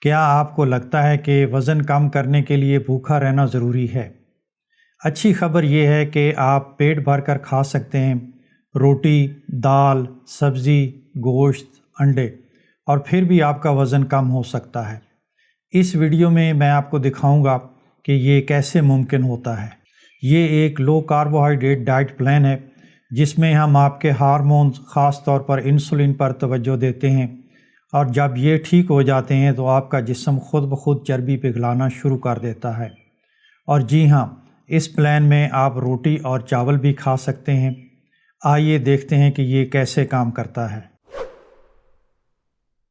کیا آپ کو لگتا ہے کہ وزن کم کرنے کے لیے بھوکا رہنا ضروری ہے؟ اچھی خبر یہ ہے کہ آپ پیٹ بھر کر کھا سکتے ہیں، روٹی، دال، سبزی، گوشت، انڈے، اور پھر بھی آپ کا وزن کم ہو سکتا ہے۔ اس ویڈیو میں آپ کو دکھاؤں گا کہ یہ کیسے ممکن ہوتا ہے۔ یہ ایک لو کاربوہائیڈریٹ ڈائٹ پلان ہے جس میں ہم آپ کے ہارمونز، خاص طور پر انسولین پر توجہ دیتے ہیں، اور جب یہ ٹھیک ہو جاتے ہیں تو آپ کا جسم خود بخود چربی پگھلانا شروع کر دیتا ہے۔ اور جی ہاں، اس پلان میں آپ روٹی اور چاول بھی کھا سکتے ہیں۔ آئیے دیکھتے ہیں کہ یہ کیسے کام کرتا ہے۔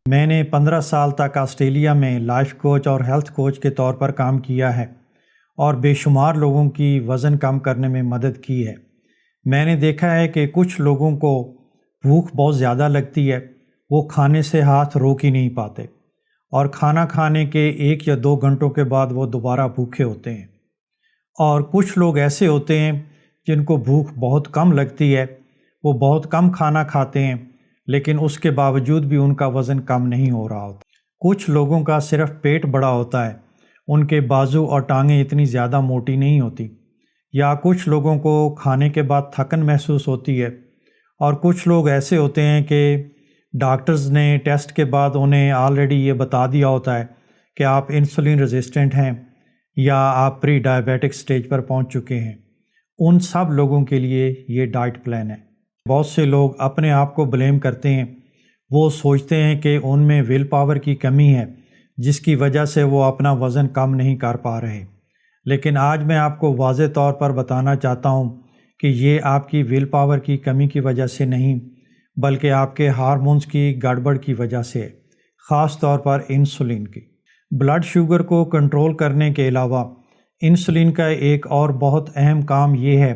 میں نے 15 سال تک آسٹریلیا میں لائف کوچ اور ہیلتھ کوچ کے طور پر کام کیا ہے اور بے شمار لوگوں کی وزن کم کرنے میں مدد کی ہے۔ میں نے دیکھا ہے کہ کچھ لوگوں کو بھوک بہت زیادہ لگتی ہے، وہ کھانے سے ہاتھ روک ہی نہیں پاتے، اور کھانا کھانے کے 1 یا 2 گھنٹوں کے بعد وہ دوبارہ بھوکے ہوتے ہیں۔ اور کچھ لوگ ایسے ہوتے ہیں جن کو بھوک بہت کم لگتی ہے، وہ بہت کم کھانا کھاتے ہیں لیکن اس کے باوجود بھی ان کا وزن کم نہیں ہو رہا ہوتا۔ کچھ لوگوں کا صرف پیٹ بڑا ہوتا ہے، ان کے بازو اور ٹانگیں اتنی زیادہ موٹی نہیں ہوتی، یا کچھ لوگوں کو کھانے کے بعد تھکن محسوس ہوتی ہے، اور کچھ لوگ ایسے ہوتے ہیں کہ ڈاکٹرز نے ٹیسٹ کے بعد انہیں آلریڈی یہ بتا دیا ہوتا ہے کہ آپ انسولین ریزسٹنٹ ہیں یا آپ پری ڈائبیٹک سٹیج پر پہنچ چکے ہیں۔ ان سب لوگوں کے لیے یہ ڈائٹ پلان ہے۔ بہت سے لوگ اپنے آپ کو بلیم کرتے ہیں، وہ سوچتے ہیں کہ ان میں ول پاور کی کمی ہے جس کی وجہ سے وہ اپنا وزن کم نہیں کر پا رہے، لیکن آج میں آپ کو واضح طور پر بتانا چاہتا ہوں کہ یہ آپ کی ول پاور کی کمی کی وجہ سے نہیں، بلکہ آپ کے ہارمونز کی گڑبڑ کی وجہ سے ہے، خاص طور پر انسولین کی۔ بلڈ شوگر کو کنٹرول کرنے کے علاوہ انسولین کا ایک اور بہت اہم کام یہ ہے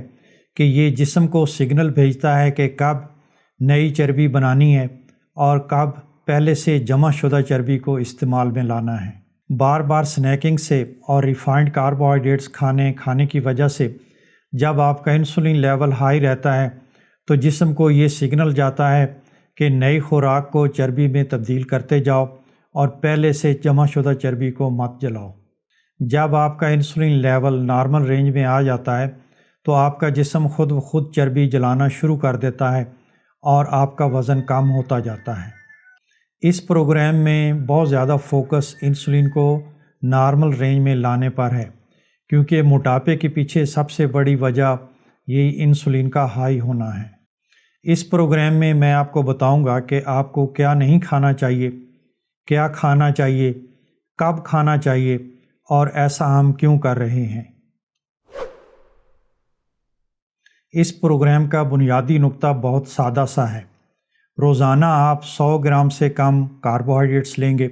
کہ یہ جسم کو سگنل بھیجتا ہے کہ کب نئی چربی بنانی ہے اور کب پہلے سے جمع شدہ چربی کو استعمال میں لانا ہے۔ بار بار سنیکنگ سے اور ریفائنڈ کاربوہائیڈریٹس کھانے کی وجہ سے جب آپ کا انسولین لیول ہائی رہتا ہے تو جسم کو یہ سگنل جاتا ہے کہ نئی خوراک کو چربی میں تبدیل کرتے جاؤ اور پہلے سے جمع شدہ چربی کو مت جلاؤ۔ جب آپ کا انسولین لیول نارمل رینج میں آ جاتا ہے تو آپ کا جسم خود بخود چربی جلانا شروع کر دیتا ہے اور آپ کا وزن کم ہوتا جاتا ہے۔ اس پروگرام میں بہت زیادہ فوکس انسولین کو نارمل رینج میں لانے پر ہے، کیونکہ موٹاپے کے پیچھے سب سے بڑی وجہ یہی انسولین کا ہائی ہونا ہے۔ اس پروگرام میں میں آپ کو بتاؤں گا کہ آپ کو کیا نہیں کھانا چاہیے، کیا کھانا چاہیے، کب کھانا چاہیے، اور ایسا ہم کیوں کر رہے ہیں۔ اس پروگرام کا بنیادی نقطہ بہت سادہ سا ہے۔ روزانہ آپ 100 گرام سے کم کاربوہائیڈریٹس لیں گے،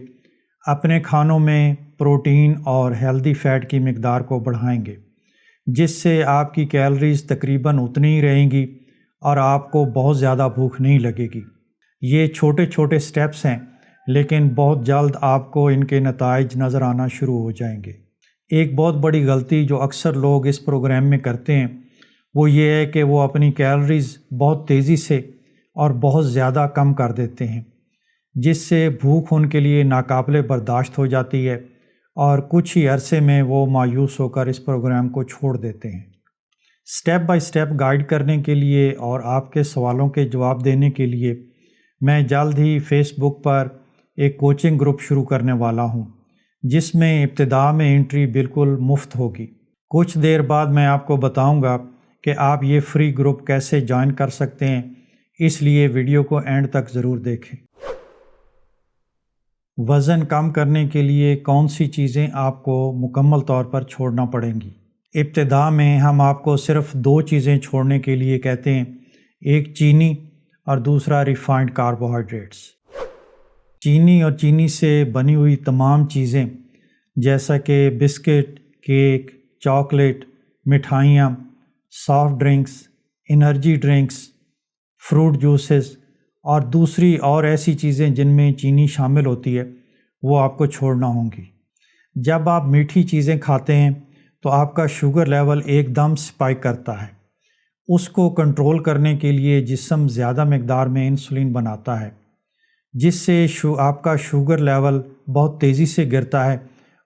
اپنے کھانوں میں پروٹین اور ہیلدی فیٹ کی مقدار کو بڑھائیں گے، جس سے آپ کی کیلریز تقریباً اتنی ہی رہیں گی اور آپ کو بہت زیادہ بھوک نہیں لگے گی۔ یہ چھوٹے چھوٹے سٹیپس ہیں، لیکن بہت جلد آپ کو ان کے نتائج نظر آنا شروع ہو جائیں گے۔ ایک بہت بڑی غلطی جو اکثر لوگ اس پروگرام میں کرتے ہیں وہ یہ ہے کہ وہ اپنی کیلریز بہت تیزی سے اور بہت زیادہ کم کر دیتے ہیں، جس سے بھوک ان کے لیے ناقابل برداشت ہو جاتی ہے اور کچھ ہی عرصے میں وہ مایوس ہو کر اس پروگرام کو چھوڑ دیتے ہیں۔ سٹیپ بائی سٹیپ گائیڈ کرنے کے لیے اور آپ کے سوالوں کے جواب دینے کے لیے میں جلد ہی فیس بک پر ایک کوچنگ گروپ شروع کرنے والا ہوں، جس میں ابتدا میں انٹری بالکل مفت ہوگی۔ کچھ دیر بعد میں آپ کو بتاؤں گا کہ آپ یہ فری گروپ کیسے جوائن کر سکتے ہیں، اس لیے ویڈیو کو اینڈ تک ضرور دیکھیں۔ وزن کم کرنے کے لیے کون سی چیزیں آپ کو مکمل طور پر چھوڑنا پڑیں گی؟ ابتدا میں ہم آپ کو صرف 2 چیزیں چھوڑنے کے لیے کہتے ہیں، ایک چینی اور دوسرا ریفائنڈ کاربوہائیڈریٹس۔ چینی اور چینی سے بنی ہوئی تمام چیزیں جیسا کہ بسکٹ، کیک، چاکلیٹ، مٹھائیاں، soft drinks, energy drinks, fruit juices اور دوسری اور ایسی چیزیں جن میں چینی شامل ہوتی ہے وہ آپ کو چھوڑنا ہوں گی۔ جب آپ میٹھی چیزیں کھاتے ہیں تو آپ کا شوگر لیول ایک دم سپائک کرتا ہے۔ اس کو کنٹرول کرنے کے لیے جسم زیادہ مقدار میں انسولین بناتا ہے، جس سے آپ کا شوگر لیول بہت تیزی سے گرتا ہے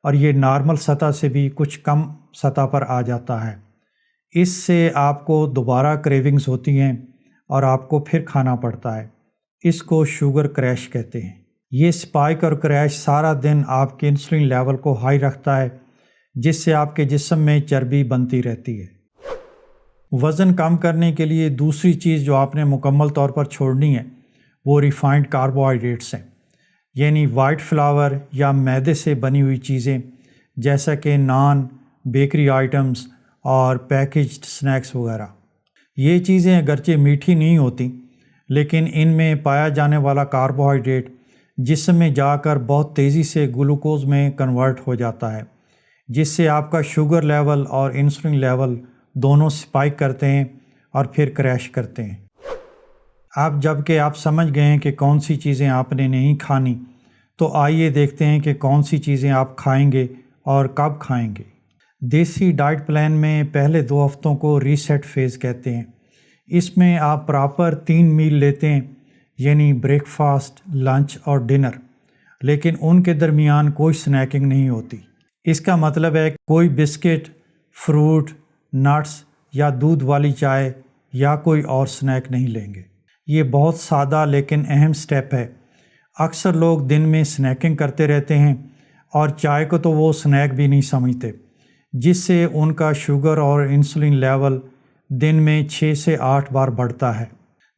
اور یہ نارمل سطح سے بھی کچھ کم سطح پر آ جاتا ہے۔ اس سے آپ کو دوبارہ کریونگز ہوتی ہیں اور آپ کو پھر کھانا پڑتا ہے۔ اس کو شوگر کریش کہتے ہیں۔ یہ سپائک اور کریش سارا دن آپ کے انسولین لیول کو ہائی رکھتا ہے، جس سے آپ کے جسم میں چربی بنتی رہتی ہے۔ وزن کم کرنے کے لیے دوسری چیز جو آپ نے مکمل طور پر چھوڑنی ہے وہ ریفائنڈ کاربوہائیڈریٹس ہیں، یعنی وائٹ فلاور یا میدے سے بنی ہوئی چیزیں جیسا کہ نان، بیکری آئٹمز اور پیکجڈ سنیکس وغیرہ۔ یہ چیزیں اگرچہ میٹھی نہیں ہوتی، لیکن ان میں پایا جانے والا کاربوہائیڈریٹ جسم میں جا کر بہت تیزی سے گلوکوز میں کنورٹ ہو جاتا ہے، جس سے آپ کا شوگر لیول اور انسولین لیول دونوں سپائک کرتے ہیں اور پھر کریش کرتے ہیں۔ اب جب کہ آپ سمجھ گئے ہیں کہ کون سی چیزیں آپ نے نہیں کھانی، تو آئیے دیکھتے ہیں کہ کون سی چیزیں آپ کھائیں گے اور کب کھائیں گے۔ دیسی ڈائٹ پلان میں پہلے 2 ہفتوں کو ریسیٹ فیز کہتے ہیں۔ اس میں آپ پراپر 3 میل لیتے ہیں، یعنی بریک فاسٹ، لنچ اور ڈنر، لیکن ان کے درمیان کوئی سنیکنگ نہیں ہوتی۔ اس کا مطلب ہے کہ کوئی بسکٹ، فروٹ، نٹس یا دودھ والی چائے یا کوئی اور سنیک نہیں لیں گے۔ یہ بہت سادہ لیکن اہم سٹیپ ہے۔ اکثر لوگ دن میں سنیکنگ کرتے رہتے ہیں اور چائے کو تو وہ سنیک بھی نہیں سمجھتے، جس سے ان کا شوگر اور انسولین لیول دن میں 6 سے 8 بار بڑھتا ہے۔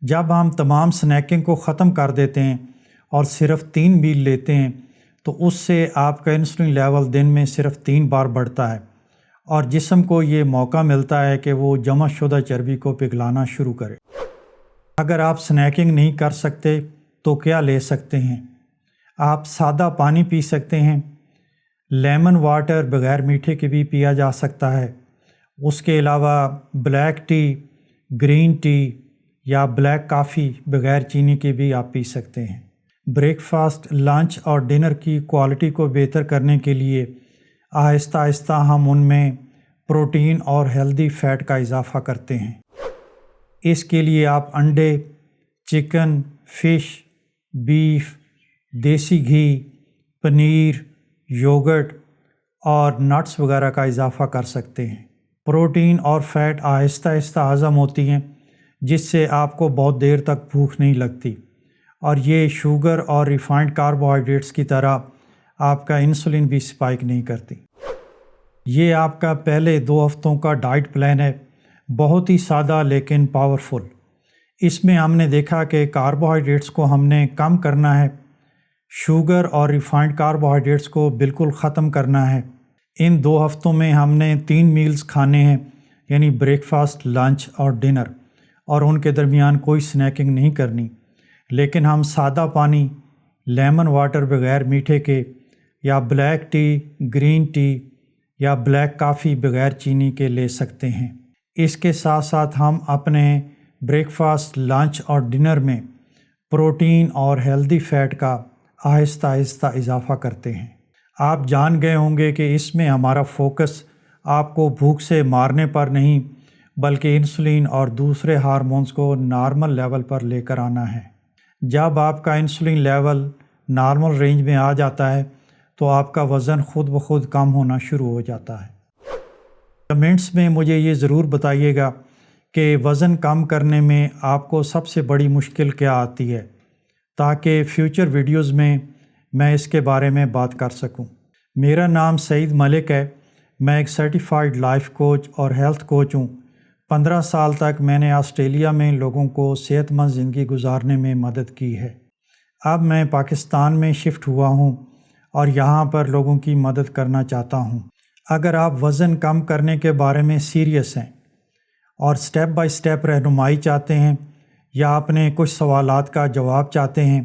جب ہم تمام سنیکنگ کو ختم کر دیتے ہیں اور صرف 3 میل لیتے ہیں تو اس سے آپ کا انسولین لیول دن میں صرف 3 بار بڑھتا ہے اور جسم کو یہ موقع ملتا ہے کہ وہ جمع شدہ چربی کو پگھلانا شروع کرے۔ اگر آپ سنیکنگ نہیں کر سکتے تو کیا لے سکتے ہیں؟ آپ سادہ پانی پی سکتے ہیں۔ لیمن واٹر بغیر میٹھے کے بھی پیا جا سکتا ہے۔ اس کے علاوہ بلیک ٹی، گرین ٹی یا بلیک کافی بغیر چینی کے بھی آپ پی سکتے ہیں۔ بریک فاسٹ، لنچ اور ڈنر کی کوالٹی کو بہتر کرنے کے لیے آہستہ آہستہ ہم ان میں پروٹین اور ہیلدی فیٹ کا اضافہ کرتے ہیں۔ اس کے لیے آپ انڈے، چکن، فش، بیف، دیسی گھی، پنیر، یوگرٹ اور نٹس وغیرہ کا اضافہ کر سکتے ہیں۔ پروٹین اور فیٹ آہستہ آہستہ ہضم ہوتی ہیں، جس سے آپ کو بہت دیر تک بھوک نہیں لگتی، اور یہ شوگر اور ریفائنڈ کاربوہائیڈریٹس کی طرح آپ کا انسولین بھی سپائک نہیں کرتی۔ یہ آپ کا پہلے 2 ہفتوں کا ڈائٹ پلان ہے، بہت ہی سادہ لیکن پاورفل۔ اس میں ہم نے دیکھا کہ کاربوہائیڈریٹس کو ہم نے کم کرنا ہے، شوگر اور ریفائنڈ کاربوہائیڈریٹس کو بالکل ختم کرنا ہے۔ ان 2 ہفتوں میں ہم نے 3 میلز کھانے ہیں، یعنی بریک فاسٹ، لنچ اور ڈنر، اور ان کے درمیان کوئی سنیکنگ نہیں کرنی، لیکن ہم سادہ پانی، لیمن واٹر بغیر میٹھے کے، یا بلیک ٹی، گرین ٹی یا بلیک کافی بغیر چینی کے لے سکتے ہیں۔ اس کے ساتھ ساتھ ہم اپنے بریک فاسٹ، لنچ اور ڈنر میں پروٹین اور ہیلدی فیٹ کا آہستہ آہستہ اضافہ کرتے ہیں۔ آپ جان گئے ہوں گے کہ اس میں ہمارا فوکس آپ کو بھوک سے مارنے پر نہیں، بلکہ انسولین اور دوسرے ہارمونز کو نارمل لیول پر لے کر آنا ہے۔ جب آپ کا انسولین لیول نارمل رینج میں آ جاتا ہے تو آپ کا وزن خود بخود کم ہونا شروع ہو جاتا ہے۔ کمنٹس میں مجھے یہ ضرور بتائیے گا کہ وزن کم کرنے میں آپ کو سب سے بڑی مشکل کیا آتی ہے، تاکہ فیوچر ویڈیوز میں اس کے بارے میں بات کر سکوں۔ میرا نام سعید ملک ہے، میں ایک سرٹیفائیڈ لائف کوچ اور ہیلتھ کوچ ہوں۔ 15 سال تک میں نے آسٹریلیا میں لوگوں کو صحت مند زندگی گزارنے میں مدد کی ہے۔ اب میں پاکستان میں شفٹ ہوا ہوں اور یہاں پر لوگوں کی مدد کرنا چاہتا ہوں۔ اگر آپ وزن کم کرنے کے بارے میں سیریس ہیں اور سٹیپ بائی سٹیپ رہنمائی چاہتے ہیں، یا اپنے کچھ سوالات کا جواب چاہتے ہیں،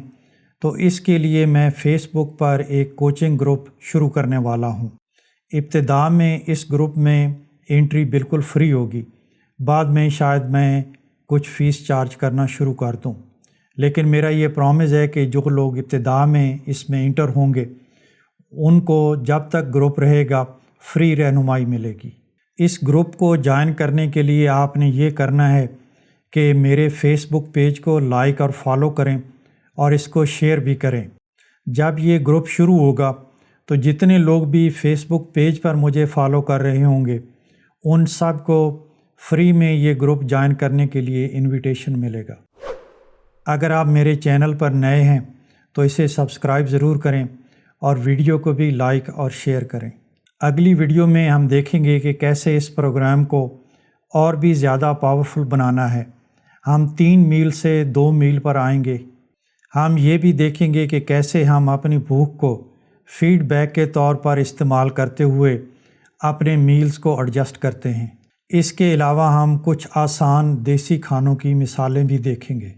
تو اس کے لیے میں فیس بک پر ایک کوچنگ گروپ شروع کرنے والا ہوں۔ ابتدا میں اس گروپ میں انٹری بالکل فری ہوگی، بعد میں شاید میں کچھ فیس چارج کرنا شروع کر دوں، لیکن میرا یہ پرومس ہے کہ جو لوگ ابتدا میں اس میں انٹر ہوں گے ان کو جب تک گروپ رہے گا فری رہنمائی ملے گی۔ اس گروپ کو جوائن کرنے کے لیے آپ نے یہ کرنا ہے کہ میرے فیس بک پیج کو لائک اور فالو کریں اور اس کو شیئر بھی کریں۔ جب یہ گروپ شروع ہوگا تو جتنے لوگ بھی فیس بک پیج پر مجھے فالو کر رہے ہوں گے ان سب کو فری میں یہ گروپ جوائن کرنے کے لیے انویٹیشن ملے گا۔ اگر آپ میرے چینل پر نئے ہیں تو اسے سبسکرائب ضرور کریں اور ویڈیو کو بھی لائک اور شیئر کریں۔ اگلی ویڈیو میں ہم دیکھیں گے کہ کیسے اس پروگرام کو اور بھی زیادہ پاورفل بنانا ہے۔ ہم 3 میل سے 2 میل پر آئیں گے۔ ہم یہ بھی دیکھیں گے کہ کیسے ہم اپنی بھوک کو فیڈ بیک کے طور پر استعمال کرتے ہوئے اپنے میلز کو ایڈجسٹ کرتے ہیں۔ اس کے علاوہ ہم کچھ آسان دیسی کھانوں کی مثالیں بھی دیکھیں گے۔